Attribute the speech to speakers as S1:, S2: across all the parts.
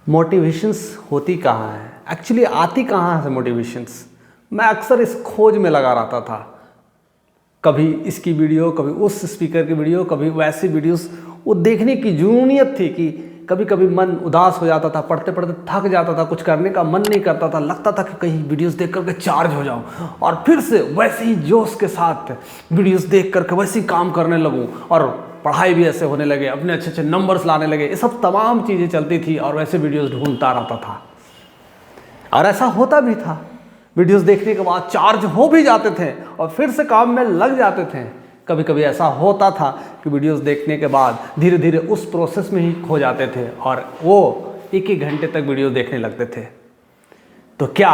S1: Motivations होती कहाँ है, एक्चुअली आती कहाँ से मोटिवेशंस। मैं अक्सर इस खोज में लगा रहता था, कभी इसकी वीडियो, कभी उस स्पीकर की वीडियो, कभी वैसी वीडियोस। वो देखने की जुनूनियत थी कि कभी कभी मन उदास हो जाता था, पढ़ते पढ़ते थक जाता था, कुछ करने का मन नहीं करता था, लगता था कि कहीं वीडियोस देख करके चार्ज हो जाऊं और फिर से वैसे ही जोश के साथ वीडियोस देख करके वैसे ही काम करने लगूं और पढ़ाई भी ऐसे होने लगे, अपने अच्छे अच्छे नंबर्स लाने लगे। ये सब तमाम चीज़ें चलती थी और वैसे वीडियोस ढूंढता रहता था और ऐसा होता भी था। वीडियोस देखने के बाद चार्ज हो भी जाते थे और फिर से काम में लग जाते थे। कभी कभी ऐसा होता था कि वीडियोस देखने के बाद धीरे धीरे उस प्रोसेस में ही खो जाते थे और वो एक एक घंटे तक वीडियो देखने लगते थे। तो क्या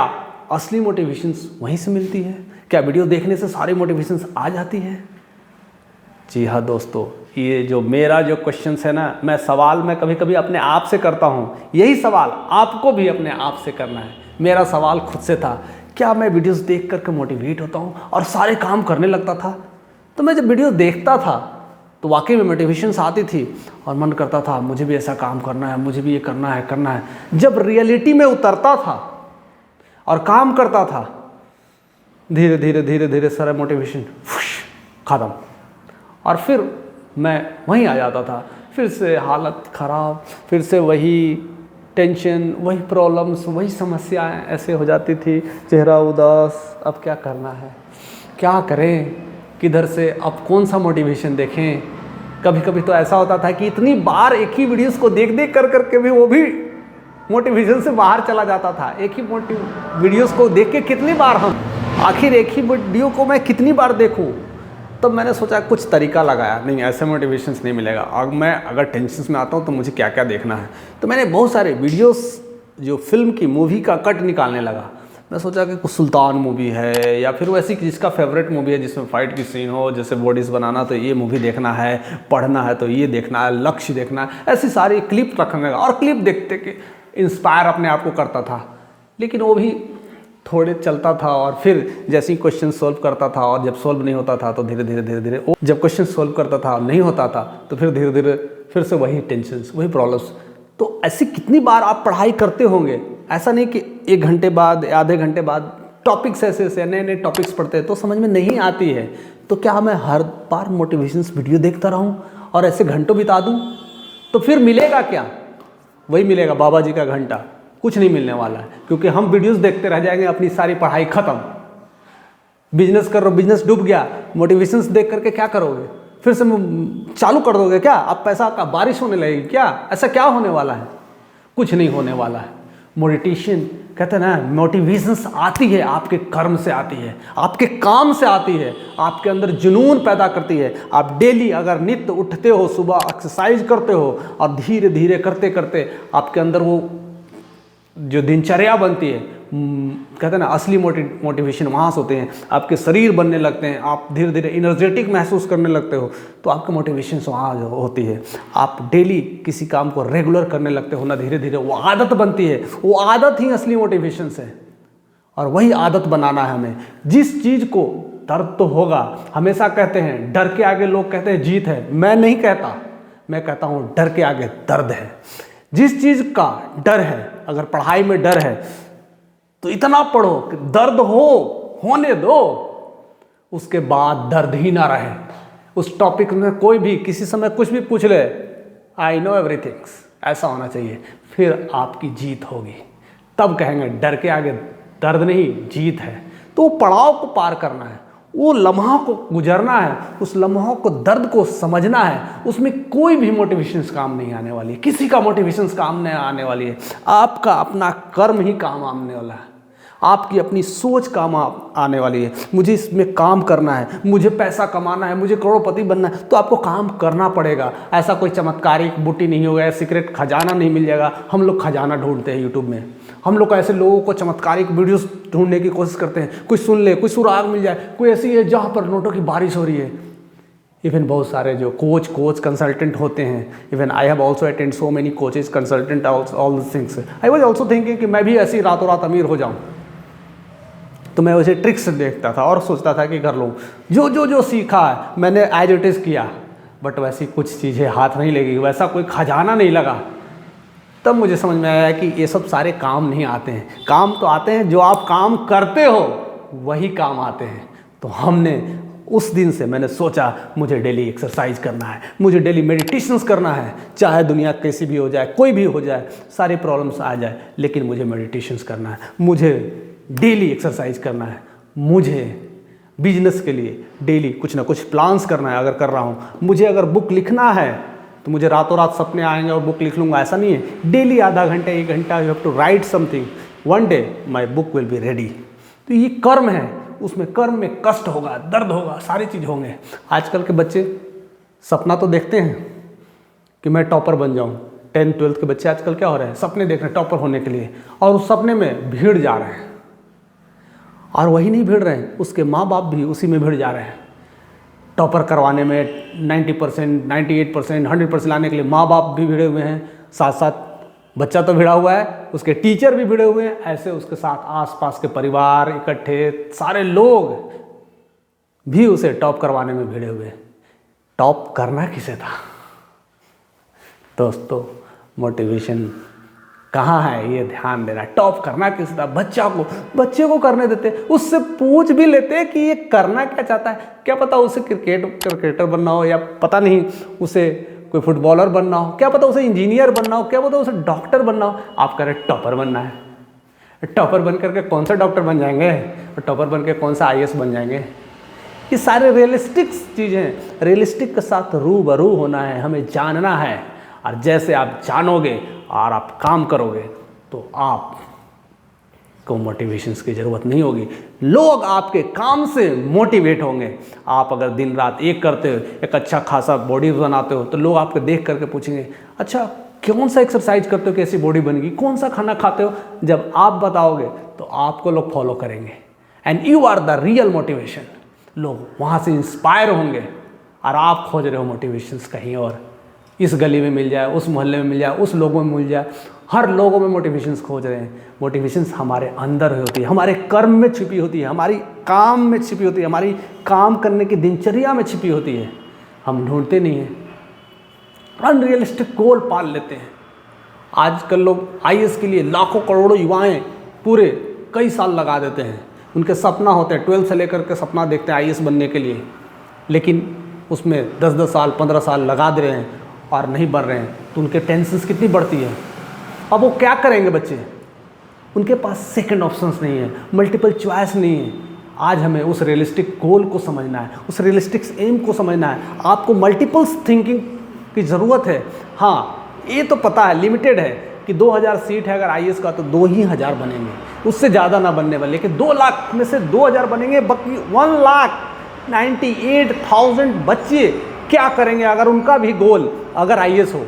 S1: असली मोटिवेशंस वहीं से मिलती है? क्या वीडियो देखने से सारी मोटिवेशंस आ जाती है? जी हाँ दोस्तों, ये जो मेरा जो क्वेश्चंस है ना, मैं कभी कभी अपने आप से करता हूँ। यही सवाल आपको भी अपने आप से करना है। मेरा सवाल खुद से था, क्या मैं वीडियोस देख करके मोटिवेट होता हूँ और सारे काम करने लगता था? तो मैं जब वीडियो देखता था तो वाकई में मोटिवेशंस आती थी और मन करता था मुझे भी ऐसा काम करना है, मुझे भी ये करना है। जब रियलिटी में उतरता था और काम करता था, धीरे धीरे धीरे धीरे सारा मोटिवेशन ख़त्म और फिर मैं वहीं आ जाता था। फिर से हालत ख़राब, फिर से वही टेंशन, वही प्रॉब्लम्स, वही समस्याएं ऐसे हो जाती थी। चेहरा उदास, अब क्या करना है, क्या करें, किधर से, अब कौन सा मोटिवेशन देखें। कभी कभी तो ऐसा होता था कि इतनी बार एक ही वीडियोस को देख देख कर करके भी वो भी मोटिवेशन से बाहर चला जाता था। एक ही वीडियोस को देख के कितनी बार आखिर एक ही वीडियो को मैं कितनी बार देखूं। तब मैंने सोचा कुछ तरीका लगाया, नहीं ऐसे मोटिवेशंस नहीं मिलेगा। और मैं अगर टेंशन्स में आता हूँ तो मुझे क्या क्या देखना है। तो मैंने बहुत सारे वीडियोस जो फिल्म की मूवी का कट निकालने लगा। मैं सोचा कि कुछ सुल्तान मूवी है या फिर वैसी जिसका फेवरेट मूवी है जिसमें फाइट की सीन हो, जैसे बॉडीज़ बनाना तो ये मूवी देखना है, पढ़ना है तो ये देखना है, लक्ष्य देखना है, ऐसी सारी क्लिप रखने लगा। और क्लिप देखते के इंस्पायर अपने आप को करता था, लेकिन वो भी थोड़े चलता था और फिर जैसे ही क्वेश्चन सोल्व करता था और जब सोल्व नहीं होता था तो धीरे धीरे जब क्वेश्चन सोल्व करता था नहीं होता था तो फिर धीरे धीरे फिर से वही टेंशन्स, वही प्रॉब्लम्स। तो ऐसी कितनी बार आप पढ़ाई करते होंगे। ऐसा नहीं कि 1 घंटे बाद, आधे घंटे बाद टॉपिक्स ऐसे नए नए टॉपिक्स पढ़ते हैं तो समझ में नहीं आती है। तो क्या मैं हर बार मोटिवेशंस वीडियो देखता रहूं और ऐसे घंटों बिता दूं? तो फिर मिलेगा क्या? वही मिलेगा, बाबा जी का घंटा। कुछ नहीं मिलने वाला है, क्योंकि हम वीडियोस देखते रह जाएंगे, अपनी सारी पढ़ाई खत्म। बिजनेस कर रहे हो, बिजनेस डूब गया, मोटिवेशंस देख करके क्या करोगे? फिर से चालू कर दोगे क्या? अब पैसा का बारिश होने लगेगी क्या? ऐसा क्या होने वाला है? कुछ नहीं होने वाला है। मोटिवेशन कहते हैं ना, मोटिवेशंस आती है आपके कर्म से आती है, आपके काम से आती है, आपके अंदर जुनून पैदा करती है। आप डेली अगर नित्य उठते हो, सुबह एक्सरसाइज करते हो और धीरे धीरे करते करते आपके अंदर वो जो दिनचर्या बनती है, कहते हैं ना असली मोटिवेशन वहाँ से होते हैं। आपके शरीर बनने लगते हैं, आप धीरे धीरे एनर्जेटिक महसूस करने लगते हो, तो आपके मोटिवेशन वहाँ होती है। आप डेली किसी काम को रेगुलर करने लगते हो ना, धीरे धीरे वो आदत बनती है। वो आदत ही असली मोटिवेशन है और वही आदत बनाना है हमें। जिस चीज़ को दर्द तो होगा, हमेशा कहते हैं डर के आगे लोग कहते हैं जीत है। मैं नहीं कहता, मैं कहता हूँ डर के आगे दर्द है। जिस चीज़ का डर है, अगर पढ़ाई में डर है तो इतना पढ़ो कि दर्द होने दो, उसके बाद दर्द ही ना रहे। उस टॉपिक में कोई भी किसी समय कुछ भी पूछ ले, आई नो एवरीथिंग, ऐसा होना चाहिए, फिर आपकी जीत होगी। तब कहेंगे डर के आगे दर्द नहीं, जीत है। तो पड़ाव को पार करना है, वो लम्हा को गुजरना है, उस लम्हों को, दर्द को समझना है। उसमें कोई भी मोटिवेशंस काम नहीं आने वाली है, किसी का मोटिवेशंस काम नहीं आने वाली है। आपका अपना कर्म ही काम आने वाला है, आपकी अपनी सोच काम आने वाली है। मुझे इसमें काम करना है, मुझे पैसा कमाना है, मुझे करोड़पति बनना है, तो आपको काम करना पड़ेगा। ऐसा कोई चमत्कारिक बूटी नहीं होगा, सीक्रेट खजाना नहीं मिल जाएगा। हम लोग खजाना ढूंढते हैं यूट्यूब में, हम लोग ऐसे लोगों को चमत्कारिक वीडियोस ढूंढने की कोशिश करते हैं। कोई सुन ले, कोई सुराग मिल जाए, कोई ऐसी है जहाँ पर नोटों की बारिश हो रही है। इवन बहुत सारे जो कोच कंसल्टेंट होते हैं, even I have also attend so many coaches consultant all this things. I was also thinking कि मैं भी ऐसी रातों रात अमीर हो जाऊँ। तो मैं वैसे ट्रिक्स देखता था और सोचता था कि कर लूँ। जो सीखा है मैंने एज इट इज़ किया, बट वैसी कुछ चीज़ें हाथ नहीं लगी, वैसा कोई खजाना नहीं लगा। तब मुझे समझ में आया कि ये सब सारे काम नहीं आते हैं। काम तो आते हैं, जो आप काम करते हो वही काम आते हैं। तो हमने उस दिन से मैंने सोचा मुझे डेली एक्सरसाइज करना है, मुझे डेली मेडिटेशंस करना है, चाहे दुनिया कैसी भी हो जाए, कोई भी हो जाए, सारी प्रॉब्लम्स आ जाए, लेकिन मुझे मेडिटेशंस करना है, मुझे डेली एक्सरसाइज करना है, मुझे बिजनेस के लिए डेली कुछ ना कुछ प्लान्स करना है अगर कर रहा हूँ, मुझे अगर बुक लिखना है तो मुझे रातों रात सपने आएंगे और बुक लिख लूँगा, ऐसा नहीं है। डेली आधा घंटा 1 घंटा you have to write something, one day my book will be ready. तो ये कर्म है, उसमें कर्म में कष्ट होगा, दर्द होगा, सारी चीज़ होंगे। आजकल के बच्चे सपना तो देखते हैं कि मैं टॉपर बन जाऊँ। 10th 12th के बच्चे आजकल क्या हो रहे हैं, सपने देख रहे हैं टॉपर होने के लिए, और उस सपने में भीड़ जा रहे हैं। और वही नहीं भीड़ रहे हैं, उसके माँ बाप भी उसी में भीड़ जा रहे हैं। टॉपर करवाने में 90%, 98%, 100% लाने के लिए माँ बाप भी भिड़े हुए हैं, साथ साथ बच्चा तो भिड़ा हुआ है, उसके टीचर भी भिड़े हुए हैं, ऐसे उसके साथ आसपास के परिवार इकट्ठे सारे लोग भी उसे टॉप करवाने में भिड़े हुए हैं। टॉप करना किसे था दोस्तों? मोटिवेशन कहाँ है ये ध्यान देना। टॉप करना किसे था? बच्चे को करने देते, उससे पूछ भी लेते कि ये करना क्या चाहता है। क्या पता उसे क्रिकेटर बनना हो, या पता नहीं उसे कोई फुटबॉलर बनना हो, क्या पता उसे इंजीनियर बनना हो, क्या पता उसे डॉक्टर बनना हो। आप कह रहे टॉपर बनना है। टॉपर बन करके कौन सा डॉक्टर बन जाएंगे, और टॉपर बन के कौन सा IAS बन जाएंगे। ये सारे रियलिस्टिक चीज़ें, रियलिस्टिक के साथ रूबरू होना है, हमें जानना है। और जैसे आप जानोगे और आप काम करोगे तो आप को मोटिवेशंस की ज़रूरत नहीं होगी, लोग आपके काम से मोटिवेट होंगे। आप अगर दिन रात एक करते हो, एक अच्छा खासा बॉडी बनाते हो, तो लोग आपको देख करके पूछेंगे अच्छा कौन सा एक्सरसाइज करते हो, कैसी बॉडी बनेगी, कौन सा खाना खाते हो। जब आप बताओगे तो आपको लोग फॉलो करेंगे, and you are the real motivation. लोग वहाँ से इंस्पायर होंगे, और आप खोज रहे हो मोटिवेशंस कहीं और, इस गली में मिल जाए, उस मोहल्ले में मिल जाए, उस लोगों में मिल जाए, हर लोगों में मोटिवेशंस खोज रहे हैं। मोटिवेशंस हमारे अंदर होती है, हमारे कर्म में छिपी होती है, हमारी काम में छिपी होती है, हमारी काम करने की दिनचर्या में छिपी होती है। हम ढूंढते नहीं हैं, अनरियलिस्टिक गोल पाल लेते हैं। आजकल लोग IAS के लिए लाखों करोड़ों युवाएं पूरे कई साल लगा देते हैं। उनके सपना होते हैं, 12 से लेकर के सपना देखते हैं IAS बनने के लिए, लेकिन उसमें 10-10 साल 15 साल लगा दे रहे हैं और नहीं बन रहे हैं, तो उनके टेंशन्स कितनी बढ़ती है। अब वो क्या करेंगे बच्चे? उनके पास सेकंड ऑप्शंस नहीं है, मल्टीपल चॉइस नहीं है। आज हमें उस रियलिस्टिक गोल को समझना है, उस रियलिस्टिक एम को समझना है। आपको मल्टीपल्स थिंकिंग की ज़रूरत है। हाँ, ये तो पता है, लिमिटेड है कि 2000 सीट है अगर IAS का, तो 2 ही हज़ार बनेंगे, उससे ज़्यादा ना बनने वाले। लेकिन 2 लाख में से 2000 बनेंगे, बाकी 1,98,000 बच्चे क्या करेंगे अगर उनका भी गोल अगर IAS हो।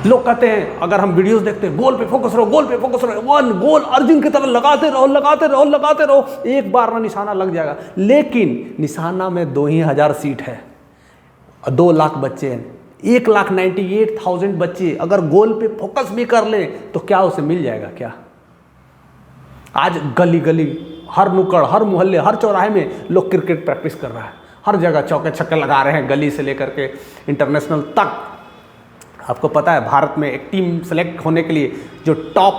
S1: लोग कहते हैं, अगर हम वीडियोस देखते हैं, गोल पे फोकस रहो, गोल पे फोकस रहो, वन गोल अर्जुन की तरह लगाते रहो, लगाते रहो, लगाते रहो, एक बार ना निशाना लग जाएगा। लेकिन निशाना में 2 ही हज़ार सीट है और 2 लाख बच्चे हैं। 1,98,000 बच्चे अगर गोल पे फोकस भी कर ले तो क्या उसे मिल जाएगा क्या? आज गली गली, हर नुक्कड़, हर मोहल्ले, हर चौराहे में लोग क्रिकेट प्रैक्टिस कर रहा है, हर जगह चौके छक्के लगा रहे हैं, गली से लेकर के इंटरनेशनल तक। आपको पता है भारत में एक टीम सेलेक्ट होने के लिए जो टॉप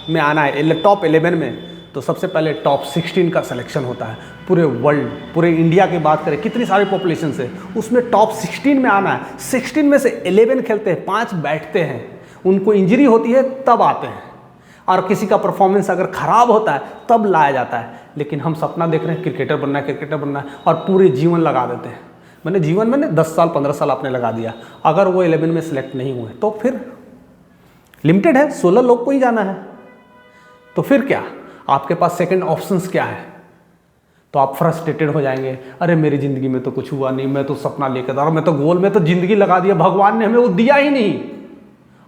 S1: में आना है, टॉप 11 में, तो सबसे पहले टॉप 16 का सिलेक्शन होता है। पूरे वर्ल्ड, पूरे इंडिया की बात करें, कितनी सारी पॉपुलेशन से, उसमें टॉप 16 में आना है। 16 में से 11 खेलते हैं, 5 बैठते हैं, उनको इंजरी होती है तब आते हैं, और किसी का परफॉर्मेंस अगर ख़राब होता है तब लाया जाता है। लेकिन हम सपना देख रहे हैं क्रिकेटर बनना है, क्रिकेटर बनना है, और पूरे जीवन लगा देते हैं। मैंने जीवन में 10 साल 15 साल आपने लगा दिया, अगर वो 11 में सिलेक्ट नहीं हुए तो फिर लिमिटेड है, 16 लोग को ही जाना है, तो फिर क्या? आपके पास सेकंड ऑप्शंस क्या है? तो आप फ्रस्ट्रेटेड हो जाएंगे, अरे मेरी ज़िंदगी में तो कुछ हुआ नहीं, मैं तो सपना लेकर था, मैं तो गोल में तो ज़िंदगी लगा दिया, भगवान ने हमें वो दिया ही नहीं,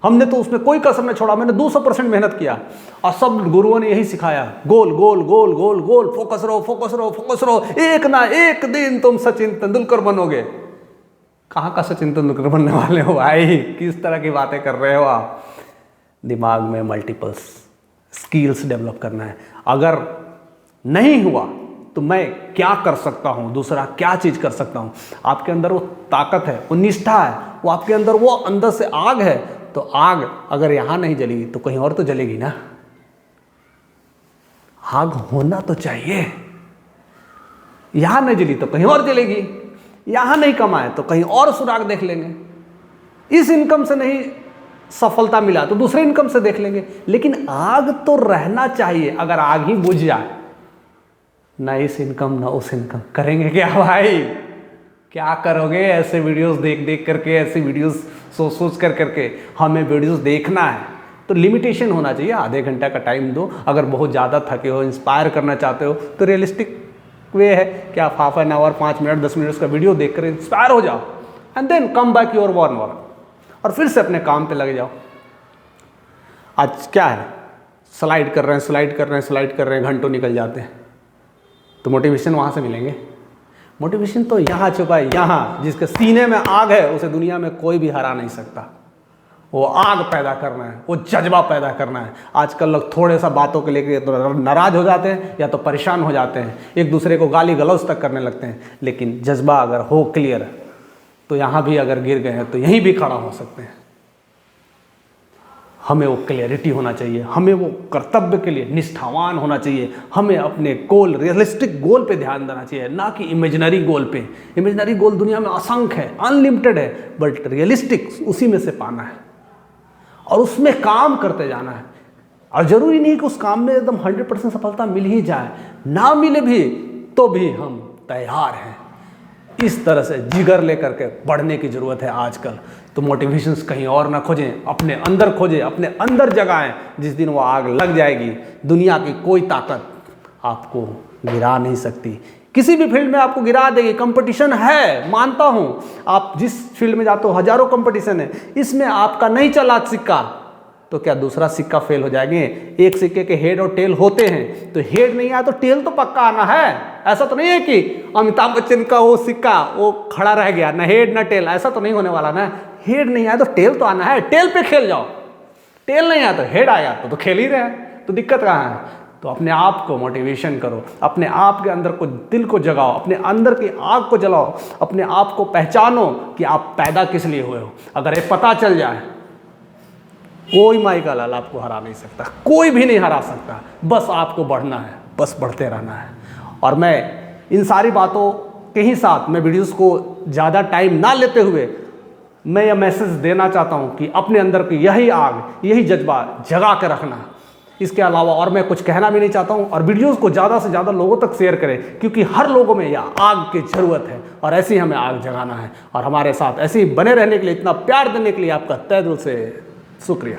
S1: हमने तो उसमें कोई कसर नहीं छोड़ा, मैंने 200% मेहनत किया, और सब गुरुओं ने यही सिखाया, गोल गोल गोल गोल गोल, फोकस रहो फोकस रहो फोकस रहो, एक ना एक दिन तुम सचिन तेंदुलकर बनोगे। कहाँ का सचिन तेंदुलकर बनने वाले हो भाई? किस तरह की बातें कर रहे हो आप? दिमाग में मल्टीपल्स स्किल्स डेवलप करना है। अगर नहीं हुआ तो मैं क्या कर सकता हूँ, दूसरा क्या चीज़ कर सकता हूँ। आपके अंदर वो ताकत है, वो निष्ठा है, वो आपके अंदर वो अंदर से आग है, तो आग अगर यहाँ नहीं जलेगी तो कहीं और तो जलेगी ना। आग होना तो चाहिए। यहाँ नहीं जली तो कहीं और जलेगी, यहाँ नहीं कमाए तो कहीं और सुराग देख लेंगे, इस इनकम से नहीं सफलता मिला तो दूसरे इनकम से देख लेंगे, लेकिन आग तो रहना चाहिए। अगर आग ही बुझ जाए, ना इस इनकम ना उस इनकम, करेंगे क्या भाई? क्या करोगे? ऐसे वीडियोस देख देख करके, ऐसी वीडियोस सोच सोच कर करके हमें वीडियोस देखना है तो लिमिटेशन होना चाहिए। आधे घंटा का टाइम दो। अगर बहुत ज़्यादा थके हो, इंस्पायर करना चाहते हो तो रियलिस्टिक वे है कि आप half an hour, 5 minute 10 minute का वीडियो देख कर इंस्पायर हो जाओ and then come back your work और फिर से अपने काम पे लग जाओ। आज क्या है, स्लाइड कर रहे हैं, घंटों निकल जाते हैं, तो मोटिवेशन वहाँ से मिलेंगे? मोटिवेशन तो यहाँ छुपा है, यहाँ जिसके सीने में आग है उसे दुनिया में कोई भी हरा नहीं सकता। वो आग पैदा करना है, वो जज्बा पैदा करना है। आजकल लोग थोड़े सा बातों के लेकर तो नाराज हो जाते हैं या तो परेशान हो जाते हैं, एक दूसरे को गाली गलौज तक करने लगते हैं। लेकिन जज्बा अगर हो क्लियर तो यहाँ भी अगर गिर गए हैं तो यहीं भी खड़ा हो सकते हैं। हमें वो क्लियरिटी होना चाहिए, हमें वो कर्तव्य के लिए निष्ठावान होना चाहिए, हमें अपने गोल, रियलिस्टिक गोल पे ध्यान देना चाहिए, ना कि इमेजिनरी गोल पे। इमेजिनरी गोल दुनिया में असंख्य है, अनलिमिटेड है, बट रियलिस्टिक उसी में से पाना है और उसमें काम करते जाना है। और ज़रूरी नहीं कि उस काम में एकदम 100% सफलता मिल ही जाए, ना मिले भी तो भी हम तैयार हैं। इस तरह से जिगर लेकर के बढ़ने की ज़रूरत है आजकल। तो मोटिवेशंस कहीं और ना खोजें, अपने अंदर खोजें, अपने अंदर जगाएं। जिस दिन वो आग लग जाएगी, दुनिया की कोई ताकत आपको गिरा नहीं सकती। किसी भी फील्ड में आपको गिरा देगी। कंपटीशन है, मानता हूं, आप जिस फील्ड में जाते हो हजारों कंपटीशन है, इसमें आपका नहीं चला सिक्का तो क्या दूसरा सिक्का फेल हो जाएंगे? एक सिक्के के हेड और टेल होते हैं, तो हेड नहीं आया तो टेल तो पक्का आना है। ऐसा तो नहीं है कि अमिताभ बच्चन का वो सिक्का वो खड़ा रह गया, ना हेड ना टेल, ऐसा तो नहीं होने वाला ना। हेड नहीं आया तो टेल तो आना है, टेल पे खेल जाओ। टेल नहीं आया तो हेड आया तो खेल ही रहे हैं, तो दिक्कत कहाँ है? तो अपने आप को मोटिवेशन करो, अपने आप के अंदर को, दिल को जगाओ, अपने अंदर की आग को जलाओ, अपने आप को पहचानो कि आप पैदा किस लिए हुए हो। अगर ये पता चल जाए, कोई माई का लाल आपको हरा नहीं सकता, कोई भी नहीं हरा सकता। बस आपको बढ़ना है, बस बढ़ते रहना है। और मैं इन सारी बातों के ही साथ मैं वीडियोस को ज़्यादा टाइम ना लेते हुए मैं यह मैसेज देना चाहता हूँ कि अपने अंदर की यही आग, यही जज्बा जगा के रखना। इसके अलावा और मैं कुछ कहना भी नहीं चाहता हूँ। और वीडियोस को ज़्यादा से ज़्यादा लोगों तक शेयर करें, क्योंकि हर लोगों में यह आग की ज़रूरत है और ऐसे ही हमें आग जगाना है। और हमारे साथ ऐसे ही बने रहने के लिए, इतना प्यार देने के लिए आपका तहे दिल से शुक्रिया।